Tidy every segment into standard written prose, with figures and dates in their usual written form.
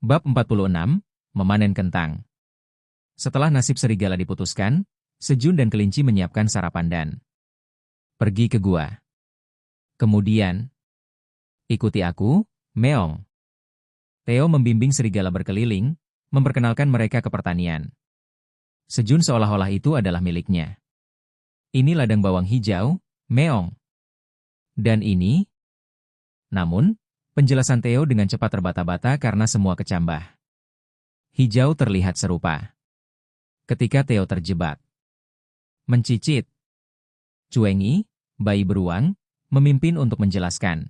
Bab 46, Memanen Kentang. Setelah nasib serigala diputuskan, Sejun dan kelinci menyiapkan sarapan dan pergi ke gua. Kemudian, ikuti aku, Meong. Theo membimbing serigala berkeliling, memperkenalkan mereka ke pertanian. Sejun seolah-olah itu adalah miliknya. Ini ladang bawang hijau, Meong. Dan ini, namun, penjelasan Theo dengan cepat terbata-bata karena semua kecambah. Hijau terlihat serupa. Ketika Theo terjebak. Mencicit. Cuengi, bayi beruang, memimpin untuk menjelaskan.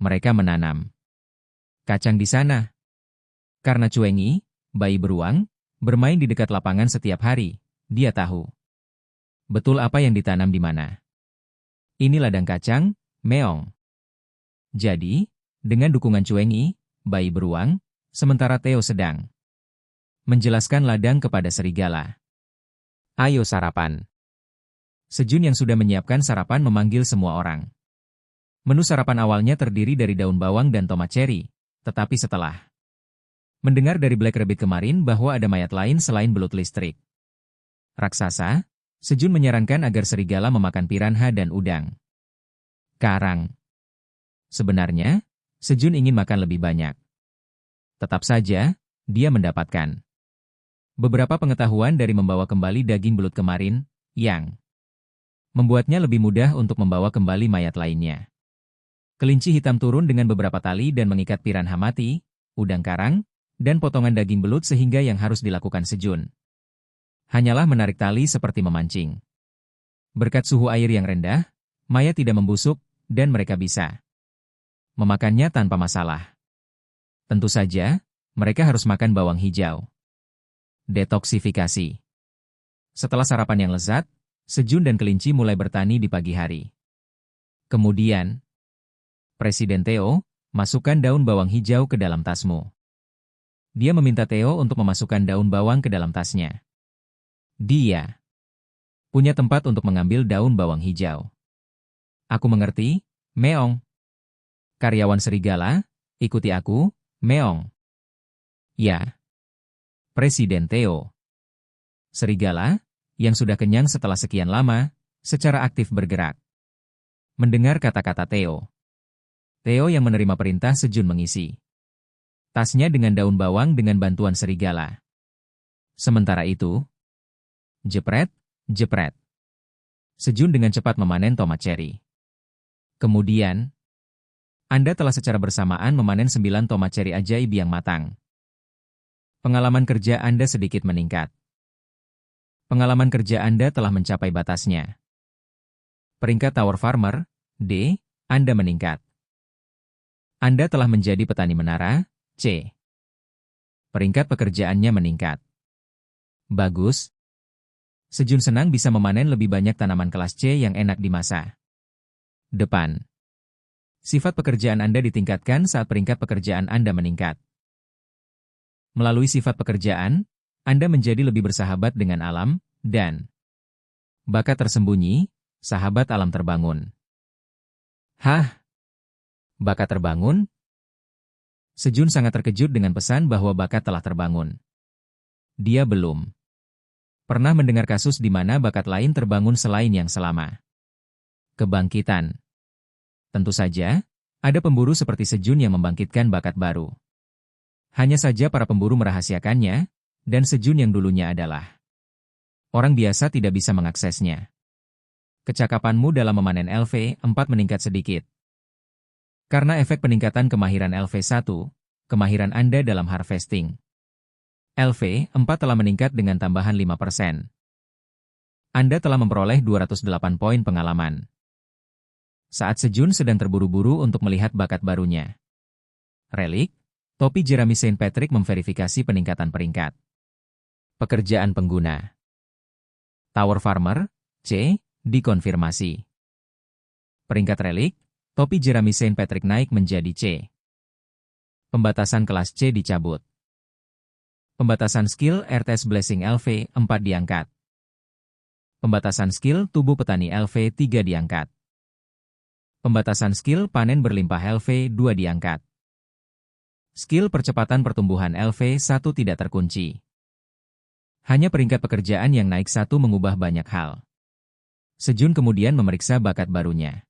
Mereka menanam kacang di sana. Karena Cuengi, bayi beruang, bermain di dekat lapangan setiap hari, dia tahu betul apa yang ditanam di mana. Ini ladang kacang, Meong. Jadi, dengan dukungan Cuengi, bayi beruang, sementara Theo sedang menjelaskan ladang kepada serigala. Ayo sarapan. Sejun yang sudah menyiapkan sarapan memanggil semua orang. Menu sarapan awalnya terdiri dari daun bawang dan tomat cherry, tetapi setelah mendengar dari Black Rabbit kemarin bahwa ada mayat lain selain belut listrik raksasa, Sejun menyarankan agar serigala memakan piranha dan udang karang. Sebenarnya, Sejun ingin makan lebih banyak. Tetap saja, dia mendapatkan beberapa pengetahuan dari membawa kembali daging belut kemarin, yang membuatnya lebih mudah untuk membawa kembali mayat lainnya. Kelinci hitam turun dengan beberapa tali dan mengikat piranha mati, udang karang, dan potongan daging belut sehingga yang harus dilakukan Sejun hanyalah menarik tali seperti memancing. Berkat suhu air yang rendah, mayat tidak membusuk, dan mereka bisa memakannya tanpa masalah. Tentu saja, mereka harus makan bawang hijau. Detoksifikasi. Setelah sarapan yang lezat, Sejun dan kelinci mulai bertani di pagi hari. Kemudian, Presiden Theo, masukkan daun bawang hijau ke dalam tasmu. Dia meminta Theo untuk memasukkan daun bawang ke dalam tasnya. Dia punya tempat untuk mengambil daun bawang hijau. Aku mengerti, Meong. Karyawan serigala, ikuti aku, Meong. Ya. Presiden Theo. Serigala, yang sudah kenyang setelah sekian lama, secara aktif bergerak. Mendengar kata-kata Theo. Theo yang menerima perintah Sejun mengisi tasnya dengan daun bawang dengan bantuan serigala. Sementara itu, jepret, jepret. Sejun dengan cepat memanen tomat cherry. Kemudian, Anda telah secara bersamaan memanen 9 tomat cherry ajaib yang matang. Pengalaman kerja Anda sedikit meningkat. Pengalaman kerja Anda telah mencapai batasnya. Peringkat Tower Farmer, D, Anda meningkat. Anda telah menjadi petani menara, C. Peringkat pekerjaannya meningkat. Bagus. Sejun senang bisa memanen lebih banyak tanaman kelas C yang enak di masa depan. Sifat pekerjaan Anda ditingkatkan saat peringkat pekerjaan Anda meningkat. Melalui sifat pekerjaan, Anda menjadi lebih bersahabat dengan alam, dan bakat tersembunyi, sahabat alam terbangun. Hah? Bakat terbangun? Sejun sangat terkejut dengan pesan bahwa bakat telah terbangun. Dia belum pernah mendengar kasus di mana bakat lain terbangun selain yang selama kebangkitan. Tentu saja, ada pemburu seperti Sejun yang membangkitkan bakat baru. Hanya saja para pemburu merahasiakannya, dan Sejun yang dulunya adalah orang biasa tidak bisa mengaksesnya. Kecakapanmu dalam memanen LV4 meningkat sedikit. Karena efek peningkatan kemahiran LV1, kemahiran Anda dalam harvesting LV4 telah meningkat dengan tambahan 5%. Anda telah memperoleh 208 poin pengalaman. Saat Sejun sedang terburu-buru untuk melihat bakat barunya. Relik, topi Jeremy St. Patrick memverifikasi peningkatan peringkat. Pekerjaan pengguna. Tower Farmer, C, dikonfirmasi. Peringkat relik, topi Jeremy St. Patrick naik menjadi C. Pembatasan kelas C dicabut. Pembatasan skill RTS Blessing LV4 diangkat. Pembatasan skill tubuh petani LV3 diangkat. Pembatasan skill panen berlimpah LV2 diangkat. Skill percepatan pertumbuhan LV1 tidak terkunci. Hanya peringkat pekerjaan yang naik satu mengubah banyak hal. Sejun kemudian memeriksa bakat barunya.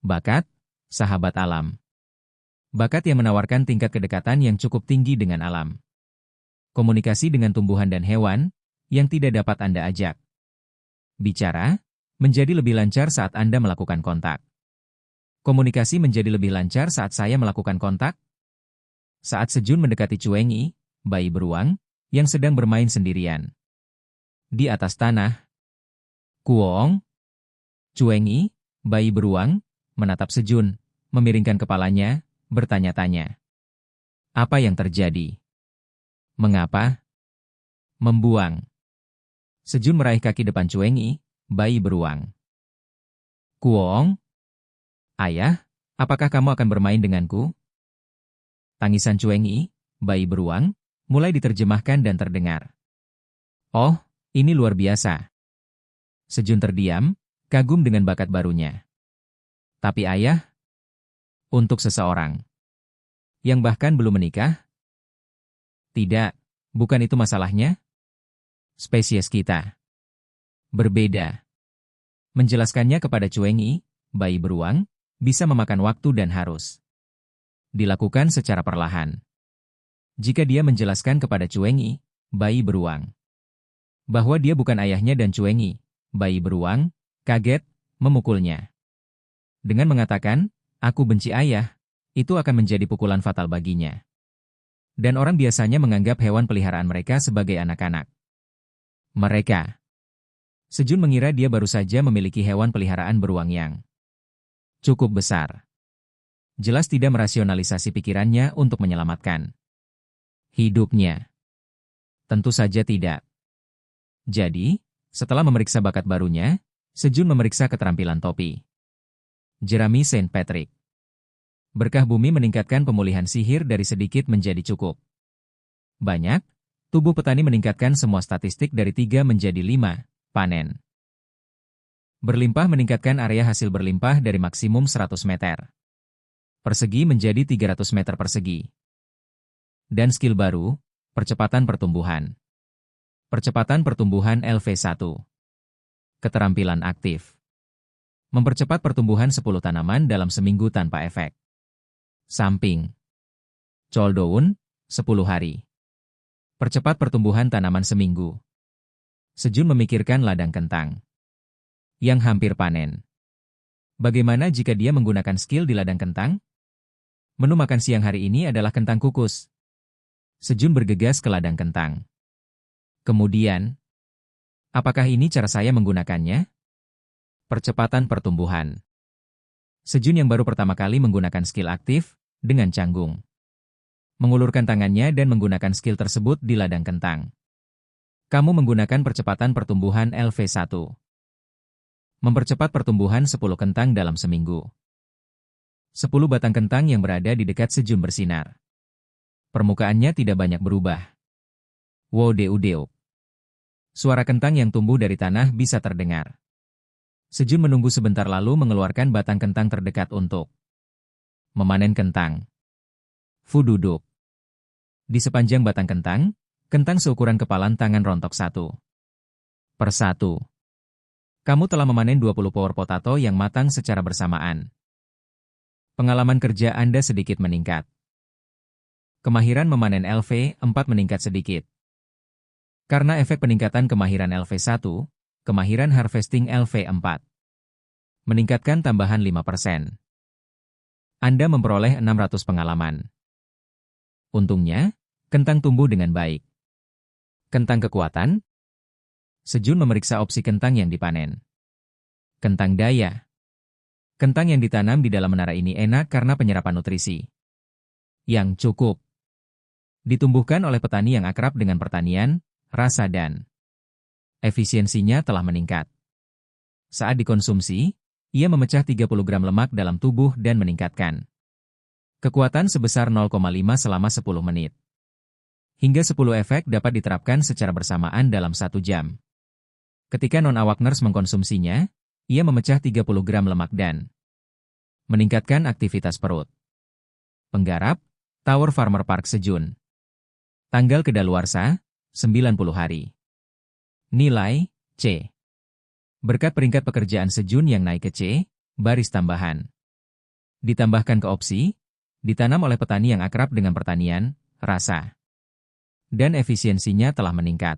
Bakat, sahabat alam. Bakat yang menawarkan tingkat kedekatan yang cukup tinggi dengan alam. Komunikasi dengan tumbuhan dan hewan, yang tidak dapat Anda ajak. Bicara, menjadi lebih lancar saat Anda melakukan kontak. Komunikasi menjadi lebih lancar saat saya melakukan kontak. Saat Sejun mendekati Cuengi, bayi beruang, yang sedang bermain sendirian. Di atas tanah, Kuoong, Cuengi, bayi beruang, menatap Sejun, memiringkan kepalanya, bertanya-tanya. Apa yang terjadi? Mengapa? Membuang. Sejun meraih kaki depan Cuengi, bayi beruang. Kuoong, ayah, apakah kamu akan bermain denganku? Tangisan Cuengi, bayi beruang, mulai diterjemahkan dan terdengar. Oh, ini luar biasa. Sejun terdiam, kagum dengan bakat barunya. Tapi ayah, untuk seseorang yang bahkan belum menikah? Tidak, bukan itu masalahnya. Spesies kita berbeda. Menjelaskannya kepada Cuengi, bayi beruang, bisa memakan waktu dan harus dilakukan secara perlahan. Jika dia menjelaskan kepada Cuengi, bayi beruang, bahwa dia bukan ayahnya dan Cuengi, bayi beruang, kaget, memukulnya. Dengan mengatakan, aku benci ayah, itu akan menjadi pukulan fatal baginya. Dan orang biasanya menganggap hewan peliharaan mereka sebagai anak-anak mereka. Sejun mengira dia baru saja memiliki hewan peliharaan beruang yang cukup besar. Jelas tidak merasionalisasi pikirannya untuk menyelamatkan hidupnya. Tentu saja tidak. Jadi, setelah memeriksa bakat barunya, Sejun memeriksa keterampilan topi jerami Saint Patrick. Berkah bumi meningkatkan pemulihan sihir dari sedikit menjadi cukup banyak. Tubuh petani meningkatkan semua statistik dari 3 menjadi 5, panen berlimpah meningkatkan area hasil berlimpah dari maksimum 100 meter persegi menjadi 300 meter persegi. Dan skill baru, percepatan pertumbuhan. Percepatan pertumbuhan LV1. Keterampilan aktif. Mempercepat pertumbuhan 10 tanaman dalam seminggu tanpa efek samping. Cooldown, 10 hari. Percepat pertumbuhan tanaman seminggu. Sejun memikirkan ladang kentang yang hampir panen. Bagaimana jika dia menggunakan skill di ladang kentang? Menu makan siang hari ini adalah kentang kukus. Sejun bergegas ke ladang kentang. Kemudian, apakah ini cara saya menggunakannya? Percepatan pertumbuhan. Sejun yang baru pertama kali menggunakan skill aktif, dengan canggung mengulurkan tangannya dan menggunakan skill tersebut di ladang kentang. Kamu menggunakan percepatan pertumbuhan LV1. Mempercepat pertumbuhan 10 kentang dalam seminggu. 10 batang kentang yang berada di dekat Sejun bersinar. Permukaannya tidak banyak berubah. Wodeu-deu. Suara kentang yang tumbuh dari tanah bisa terdengar. Sejun menunggu sebentar lalu mengeluarkan batang kentang terdekat untuk memanen kentang. Fu duduk di sepanjang batang kentang, kentang seukuran kepalan tangan rontok satu persatu. Kamu telah memanen 20 power potato yang matang secara bersamaan. Pengalaman kerja Anda sedikit meningkat. Kemahiran memanen LV4 meningkat sedikit. Karena efek peningkatan kemahiran LV1, kemahiran harvesting LV4 meningkatkan tambahan 5%. Anda memperoleh 600 pengalaman. Untungnya, kentang tumbuh dengan baik. Kentang kekuatan? Sejun memeriksa opsi kentang yang dipanen. Kentang daya. Kentang yang ditanam di dalam menara ini enak karena penyerapan nutrisi yang cukup. Ditumbuhkan oleh petani yang akrab dengan pertanian, rasa dan efisiensinya telah meningkat. Saat dikonsumsi, ia memecah 30 gram lemak dalam tubuh dan meningkatkan kekuatan sebesar 0,5 selama 10 menit. Hingga 10 efek dapat diterapkan secara bersamaan dalam 1 jam. Ketika non-awak nurse mengkonsumsinya, ia memecah 30 gram lemak dan meningkatkan aktivitas perut, penggarap, Tower Farmer Park Sejun. Tanggal kedaluarsa, 90 hari. Nilai, C. Berkat peringkat pekerjaan Sejun yang naik ke C, baris tambahan. Ditambahkan ke opsi, ditanam oleh petani yang akrab dengan pertanian, rasa. Dan efisiensinya telah meningkat.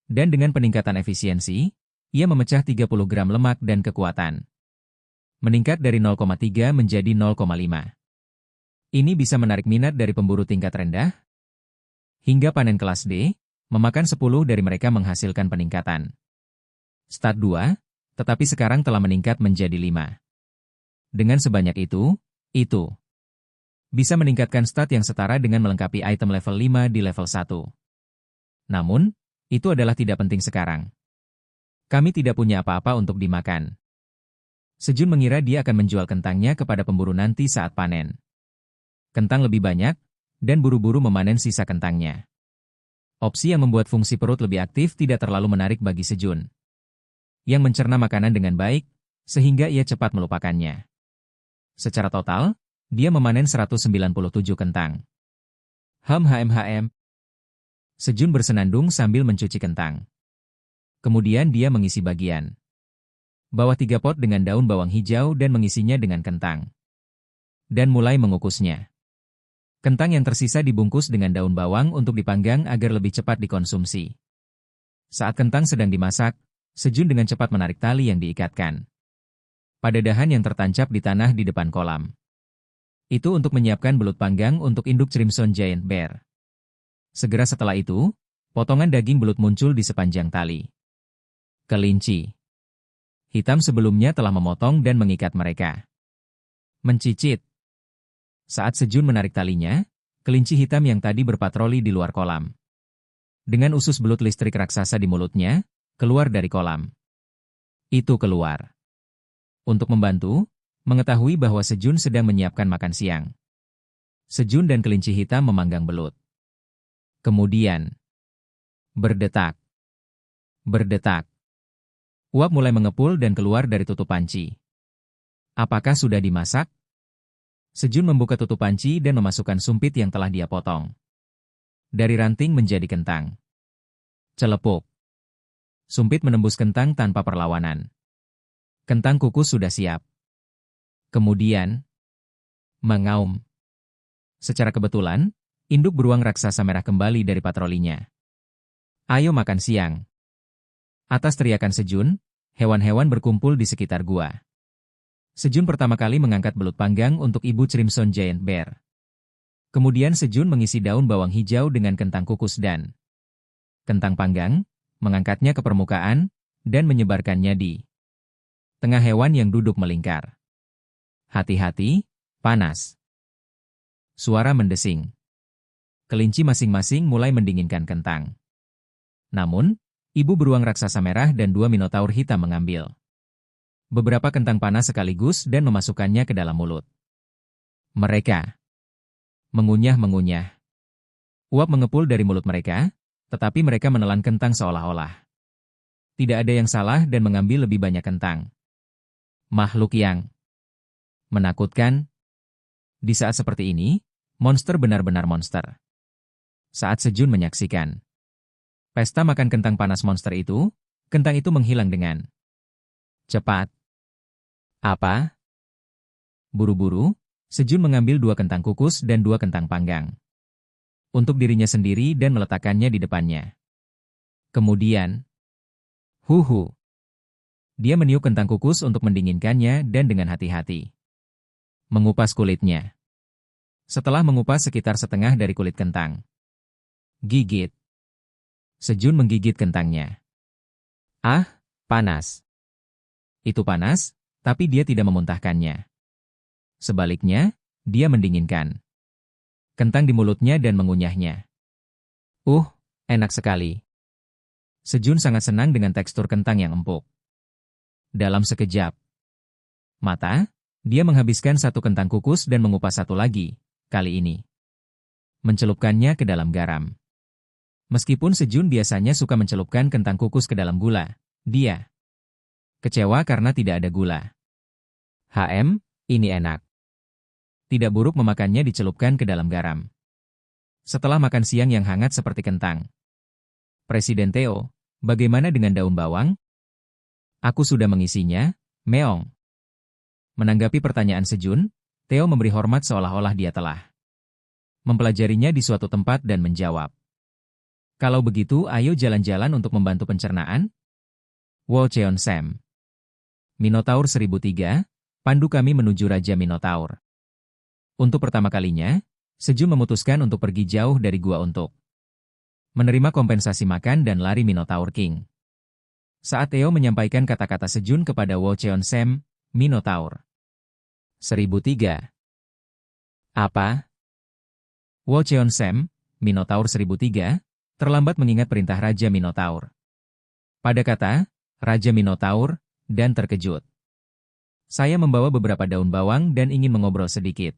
Dan dengan peningkatan efisiensi, ia memecah 30 gram lemak dan kekuatan. Meningkat dari 0,3 menjadi 0,5. Ini bisa menarik minat dari pemburu tingkat rendah. Hingga panen kelas D, memakan 10 dari mereka menghasilkan peningkatan. Stat 2, tetapi sekarang telah meningkat menjadi 5. Dengan sebanyak itu bisa meningkatkan stat yang setara dengan melengkapi item level 5 di level 1. Namun, itu adalah tidak penting sekarang. Kami tidak punya apa-apa untuk dimakan. Sejun mengira dia akan menjual kentangnya kepada pemburu nanti saat panen. Kentang lebih banyak, dan buru-buru memanen sisa kentangnya. Opsi yang membuat fungsi perut lebih aktif tidak terlalu menarik bagi Sejun, yang mencerna makanan dengan baik, sehingga ia cepat melupakannya. Secara total, dia memanen 197 kentang. Sejun bersenandung sambil mencuci kentang. Kemudian dia mengisi bagian bawah 3 pot dengan daun bawang hijau dan mengisinya dengan kentang. Dan mulai mengukusnya. Kentang yang tersisa dibungkus dengan daun bawang untuk dipanggang agar lebih cepat dikonsumsi. Saat kentang sedang dimasak, Sejun dengan cepat menarik tali yang diikatkan pada dahan yang tertancap di tanah di depan kolam. Itu untuk menyiapkan belut panggang untuk induk Crimson Giant Bear. Segera setelah itu, potongan daging belut muncul di sepanjang tali. Kelinci hitam sebelumnya telah memotong dan mengikat mereka. Mencicit. Saat Sejun menarik talinya, kelinci hitam yang tadi berpatroli di luar kolam, dengan usus belut listrik raksasa di mulutnya, keluar dari kolam. Itu keluar untuk membantu, mengetahui bahwa Sejun sedang menyiapkan makan siang. Sejun dan kelinci hitam memanggang belut. Kemudian, berdetak. Uap mulai mengepul dan keluar dari tutup panci. Apakah sudah dimasak? Sejun membuka tutup panci dan memasukkan sumpit yang telah dia potong. Dari ranting menjadi kentang. Celepuk. Sumpit menembus kentang tanpa perlawanan. Kentang kukus sudah siap. Kemudian, mengaum. Secara kebetulan, induk beruang raksasa merah kembali dari patrolinya. Ayo makan siang. Atas teriakan Sejun, hewan-hewan berkumpul di sekitar gua. Sejun pertama kali mengangkat belut panggang untuk ibu Crimson Giant Bear. Kemudian Sejun mengisi daun bawang hijau dengan kentang kukus dan kentang panggang, mengangkatnya ke permukaan, dan menyebarkannya di tengah hewan yang duduk melingkar. Hati-hati, panas. Suara mendesing. Kelinci masing-masing mulai mendinginkan kentang. Namun, ibu beruang raksasa merah dan 2 minotaur hitam mengambil beberapa kentang panas sekaligus dan memasukkannya ke dalam mulut. Mereka mengunyah-mengunyah. Uap mengepul dari mulut mereka, tetapi mereka menelan kentang seolah-olah tidak ada yang salah dan mengambil lebih banyak kentang. Makhluk yang menakutkan. Di saat seperti ini, monster benar-benar monster. Saat Sejun menyaksikan pesta makan kentang panas monster itu, kentang itu menghilang dengan cepat. Apa? Buru-buru, Sejun mengambil 2 kentang kukus dan 2 kentang panggang untuk dirinya sendiri dan meletakkannya di depannya. Kemudian, dia meniup kentang kukus untuk mendinginkannya dan dengan hati-hati mengupas kulitnya. Setelah mengupas sekitar setengah dari kulit kentang, gigit. Sejun menggigit kentangnya. Ah, panas. Itu panas, tapi dia tidak memuntahkannya. Sebaliknya, dia mendinginkan kentang di mulutnya dan mengunyahnya. Enak sekali. Sejun sangat senang dengan tekstur kentang yang empuk. Dalam sekejap mata, dia menghabiskan 1 kentang kukus dan mengupas 1 lagi, kali ini mencelupkannya ke dalam garam. Meskipun Sejun biasanya suka mencelupkan kentang kukus ke dalam gula, dia kecewa karena tidak ada gula. Ini enak. Tidak buruk memakannya dicelupkan ke dalam garam. Setelah makan siang yang hangat seperti kentang. Presiden Theo, bagaimana dengan daun bawang? Aku sudah mengisinya, Meong. Menanggapi pertanyaan Sejun, Theo memberi hormat seolah-olah dia telah mempelajarinya di suatu tempat dan menjawab. Kalau begitu ayo jalan-jalan untuk membantu pencernaan? Wo Cheon Sam. Minotaur 1003, pandu kami menuju Raja Minotaur. Untuk pertama kalinya, Sejun memutuskan untuk pergi jauh dari gua untuk menerima kompensasi makan dan lari Minotaur King. Saat Theo menyampaikan kata-kata Sejun kepada Wo Cheon Sam, Minotaur 1003. Apa? Wo Cheon Sam, Minotaur 1003, terlambat mengingat perintah Raja Minotaur. Pada kata, Raja Minotaur, dan terkejut. Saya membawa beberapa daun bawang dan ingin mengobrol sedikit.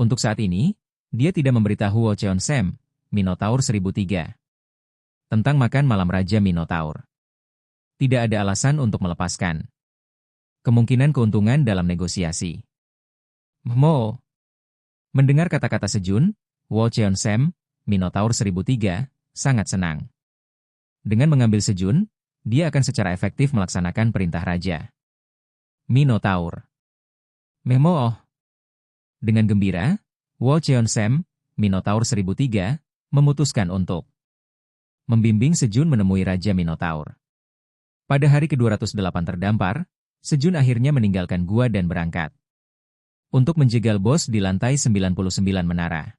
Untuk saat ini, dia tidak memberitahu Wo Cheon Sam, Minotaur 1003, tentang makan malam Raja Minotaur. Tidak ada alasan untuk melepaskan kemungkinan keuntungan dalam negosiasi. Mo. Mendengar kata-kata Sejun, Wo Cheon Sam, Minotaur 1003, sangat senang. Dengan mengambil Sejun, dia akan secara efektif melaksanakan perintah Raja Minotaur. Memo. Dengan gembira, Wo Cheon Sam, Minotaur 1003, memutuskan untuk membimbing Sejun menemui Raja Minotaur. Pada hari ke-208 terdampar, Sejun akhirnya meninggalkan gua dan berangkat untuk menjegal bos di lantai 99 menara.